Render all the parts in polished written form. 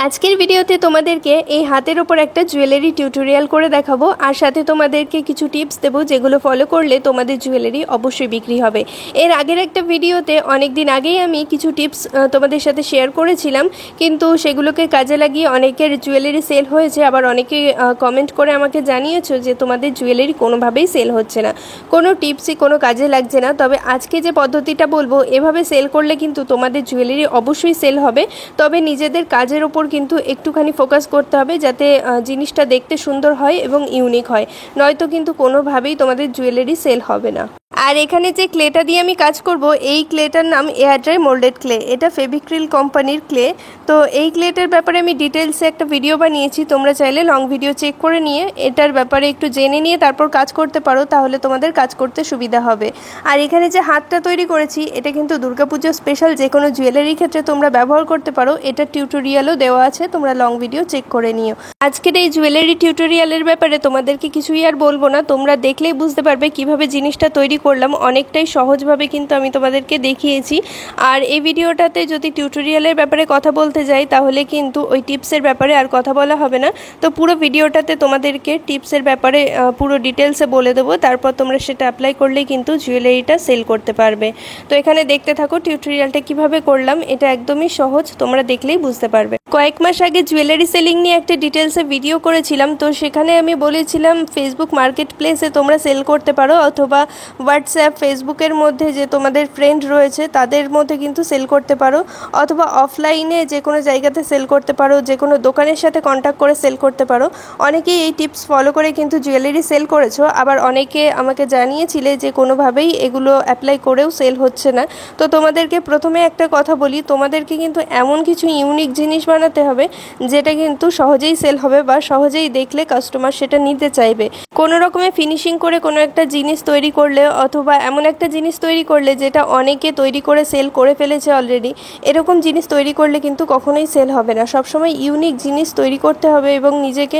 আজকের ভিডিওতে তোমাদেরকে এই হাতের ওপর একটা জুয়েলারি টিউটোরিয়াল করে দেখাবো আর সাথে তোমাদেরকে কিছু টিপস দেবো যেগুলো ফলো করলে তোমাদের জুয়েলারি অবশ্যই বিক্রি হবে। এর আগের একটা ভিডিওতে অনেক দিন আগেই আমি কিছু টিপস তোমাদের সাথে শেয়ার করেছিলাম, কিন্তু সেগুলোকে কাজে লাগিয়ে অনেকের জুয়েলারি সেল হয়েছে। আবার অনেকে কমেন্ট করে আমাকে জানিয়েছো যে তোমাদের জুয়েলারি কোনোভাবেই সেল হচ্ছে না, কোনো টিপসই কোনো কাজে লাগছে না। তবে আজকে যে পদ্ধতিটা বলবো, এভাবে সেল করলে কিন্তু তোমাদের জুয়েলারি অবশ্যই সেল হবে। তবে নিজেদের কাজের ওপর কিন্তু একটুখানি ফোকাস করতে হবে যাতে জিনিসটা দেখতে সুন্দর হয় এবং ইউনিক হয়, নয়তো কিন্তু কোনোভাবেই তোমাদের জুয়েলারি সেল হবে না। আর এখানে যে ক্লেটা দিয়ে আমি কাজ করব, এই ক্লেটার নাম এয়ার ড্রাই মোল্ডেড ক্লে। এটা ফেভিক্রিল কোম্পানির ক্লে। তো এই ক্লেটার ব্যাপারে আমি ডিটেলসে একটা ভিডিও বানিয়েছি, তোমরা চাইলে লং ভিডিও চেক করে নিয়ে এটার ব্যাপারে একটু জেনে নিয়ে তারপর কাজ করতে পারো, তাহলে তোমাদের কাজ করতে সুবিধা হবে। আর এখানে যে হাতটা তৈরি করেছি, এটা কিন্তু দুর্গাপুজো স্পেশাল, যে কোনো জুয়েলারির ক্ষেত্রে তোমরা ব্যবহার করতে পারো। এটা টিউটোরিয়ালও দেওয়া আছে, তোমরা লং ভিডিও চেক করে নিও। আজকের এই জুয়েলারি টিউটোরিয়ালের ব্যাপারে তোমাদেরকে কিছুই আর বলবো না, তোমরা দেখলেই বুঝতে পারবে কিভাবে জিনিসটা তৈরি করলাম। অনেকটাই সহজভাবে কিন্তু আমি তোমাদেরকে দেখিয়েছি। আর এই ভিডিওটাতে যদি টিউটোরিয়ালের ব্যাপারে কথা বলতে যাই, তাহলে কিন্তু ওই টিপসের ব্যাপারে আর কথা বলা হবে না। তো পুরো ভিডিওটাতে তোমাদেরকে টিপসের ব্যাপারে পুরো ডিটেলসে বলে দেবো, তারপর তোমরা সেটা অ্যাপ্লাই করলেই কিন্তু জুয়েলারিটা সেল করতে পারবে। তো এখানে দেখতে থাকো টিউটোরিয়ালটা কিভাবে করলাম। এটা একদমই সহজ, তোমরা দেখলেই বুঝতে পারবে। কয়েক মাস আগে জুয়েলারি সেলিং নিয়ে একটা ডিটেলসে ভিডিও করেছিলাম। তো সেখানে আমি বলেছিলাম ফেসবুক মার্কেট প্লেসে তোমরা সেল করতে পারো, অথবা হোয়াটসঅ্যাপ ফেসবুকের মধ্যে যে তোমাদের ফ্রেন্ড রয়েছে তাদের মধ্যে কিন্তু সেল করতে পারো, অথবা অফলাইনে যে কোনো জায়গাতে সেল করতে পারো, যে কোনো দোকানের সাথে কন্ট্যাক্ট করে সেল করতে পারো। অনেকেই এই টিপস ফলো করে কিন্তু জুয়েলারি সেল করেছো। আবার অনেকে আমাকে জানিয়েছিলে যে কোনোভাবেই এগুলো অ্যাপ্লাই করেও সেল হচ্ছে না। তো তোমাদেরকে প্রথমে একটা কথা বলি, তোমাদেরকে কিন্তু এমন কিছু ইউনিক জিনিস বানাতে হবে যেটা কিন্তু সহজেই সেল হবে বা সহজেই দেখলে কাস্টমার সেটা নিতে চাইবে। কোনো রকমের ফিনিশিং করে কোনো একটা জিনিস তৈরি করলে, অথবা এমন একটা জিনিস তৈরি করলে যেটা অনেকে তৈরি করে সেল করে ফেলেছে অলরেডি, এরকম জিনিস তৈরি করলে কিন্তু কখনোই সেল হবে না। সবসময় ইউনিক জিনিস তৈরি করতে হবে এবং নিজেকে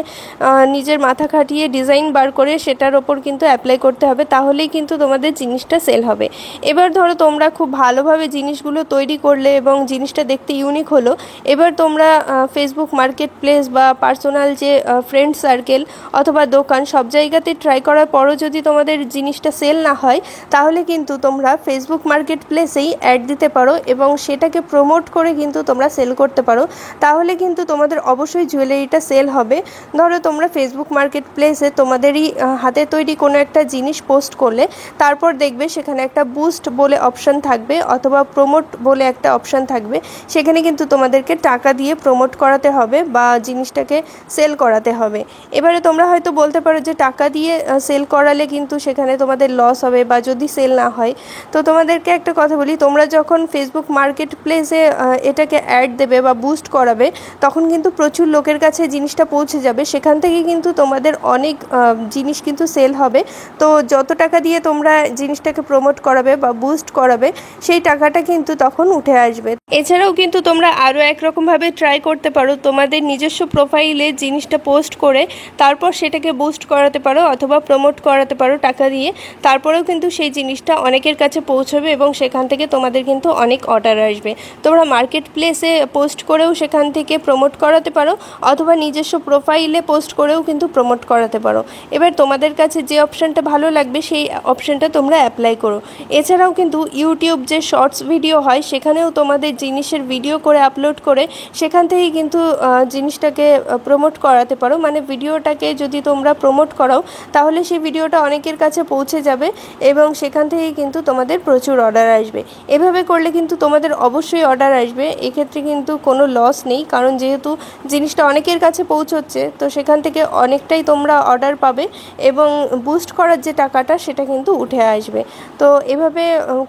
নিজের মাথা খাটিয়ে ডিজাইন বার করে সেটার ওপর কিন্তু অ্যাপ্লাই করতে হবে, তাহলেই কিন্তু তোমাদের জিনিসটা সেল হবে। এবার ধরো তোমরা খুব ভালোভাবে জিনিসগুলো তৈরি করলে এবং জিনিসটা দেখতে ইউনিক হলো। এবার তোমরা ফেসবুক মার্কেট প্লেস বা পার্সোনাল যে ফ্রেন্ড সার্কেল অথবা দোকান, সব জায়গাতে ট্রাই করার পরও যদি তোমাদের জিনিসটা সেল না হয়, তাহলে কিন্তু তোমরা ফেসবুক মার্কেট প্লেসেই অ্যাড দিতে পারো এবং সেটাকে প্রমোট করে কিন্তু তোমরা সেল করতে পারো। তাহলে কিন্তু তোমাদের অবশ্যই জুয়েলারিটা সেল হবে। ধরো তোমরা ফেসবুক মার্কেট প্লেসে তোমাদেরই হাতে তৈরি কোনো একটা জিনিস পোস্ট করলে, তারপর দেখবে সেখানে একটা বুস্ট বলে অপশান থাকবে অথবা প্রমোট বলে একটা অপশান থাকবে। সেখানে কিন্তু তোমাদেরকে টাকা দিয়ে প্রমোট করাতে হবে বা জিনিসটাকে সেল করাতে হবে। এবারে তোমরা হয়তো বলতে পারো যে টাকা দিয়ে সেল করালে কিন্তু সেখানে তোমাদের লস হবে বা যদি সেল না হয়। তো তোমাদেরকে একটা কথা বলি, তোমরা যখন ফেসবুক মার্কেট প্লেসে এটাকে অ্যাড দেবে বা বুস্ট করাবে, তখন কিন্তু প্রচুর লোকের কাছে জিনিসটা পৌঁছে যাবে। সেখান থেকে কিন্তু তোমাদের অনেক জিনিস কিন্তু সেল হবে। তো যত টাকা দিয়ে তোমরা জিনিসটাকে প্রমোট করাবে বা বুস্ট করাবে, সেই টাকাটা কিন্তু তখন উঠে আসবে। এছাড়াও কিন্তু তোমরা আরও একরকমভাবে ট্রাই করতে পারো, তোমাদের নিজস্ব প্রোফাইলে জিনিসটা পোস্ট করে তারপর সেটাকে বুস্ট করাতে পারো অথবা প্রমোট করাতে পারো টাকা দিয়ে। তারপরেও কিন্তু সেই জিনিসটা অনেকের কাছে পৌঁছবে এবং সেখান থেকে তোমাদের কিন্তু অনেক অর্ডার আসবে। তোমরা মার্কেট প্লেসে পোস্ট করেও সেখান থেকে প্রমোট করাতে পারো, অথবা নিজস্ব প্রোফাইলে পোস্ট করেও কিন্তু প্রমোট করাতে পারো। এবার তোমাদের কাছে যে অপশানটা ভালো লাগবে সেই অপশানটা তোমরা অ্যাপ্লাই করো। এছাড়াও কিন্তু ইউটিউব যে শর্টস ভিডিও হয়, সেখানেও তোমাদের জিনিসের ভিডিও করে আপলোড করে সেখান থেকেই কিন্তু জিনিসটাকে প্রমোট করাতে পারো। মানে ভিডিওটাকে যদি তোমরা প্রমোট করাও, তাহলে সেই ভিডিওটা অনেকের কাছে পৌঁছে যাবে এবং সেখান থেকেই কিন্তু তোমাদের প্রচুর অর্ডার আসবে। এভাবে করলে কিন্তু তোমাদের অবশ্যই অর্ডার আসবে, এক্ষেত্রে কিন্তু কোনো লস নেই, কারণ যেহেতু জিনিসটা অনেকের কাছে পৌঁছচ্ছে, তো সেখান থেকে অনেকটাই তোমরা অর্ডার পাবে এবং বুস্ট করার যে টাকাটা সেটা কিন্তু উঠে আসবে। তো এভাবে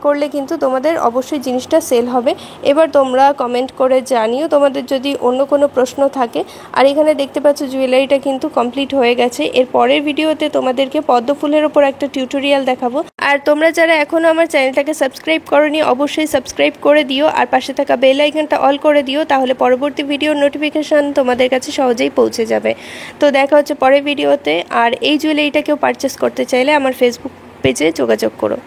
করলে কিন্তু তোমাদের অবশ্যই জিনিসটা সেল হবে। এবার তোমরা কমেন্ট করে জানিও তোমাদের যদি অন্য কোনো প্রশ্ন থাকে। আর এখানে দেখতে পাচ্ছ জুয়েলারিটা কিন্তু কমপ্লিট হয়ে গেছে। এর পরের ভিডিওতে তোমাদেরকে পদ্ম ফুলের ওপর একটা টিউটোরিয়াল দেখাবো। আর তোমরা যারা এখনও আমার চ্যানেলটাকে সাবস্ক্রাইব করোনি, অবশ্যই সাবস্ক্রাইব করে দিও আর পাশে থাকা বেল আইকনটা অল করে দিও, তাহলে পরবর্তী ভিডিওর নোটিফিকেশান তোমাদের কাছে সহজেই পৌঁছে যাবে। তো দেখা হচ্ছে পরের ভিডিওতে। আর এই জুয়েলারিটা কেউ পারচেস করতে চাইলে আমার ফেসবুক পেজে যোগাযোগ করো।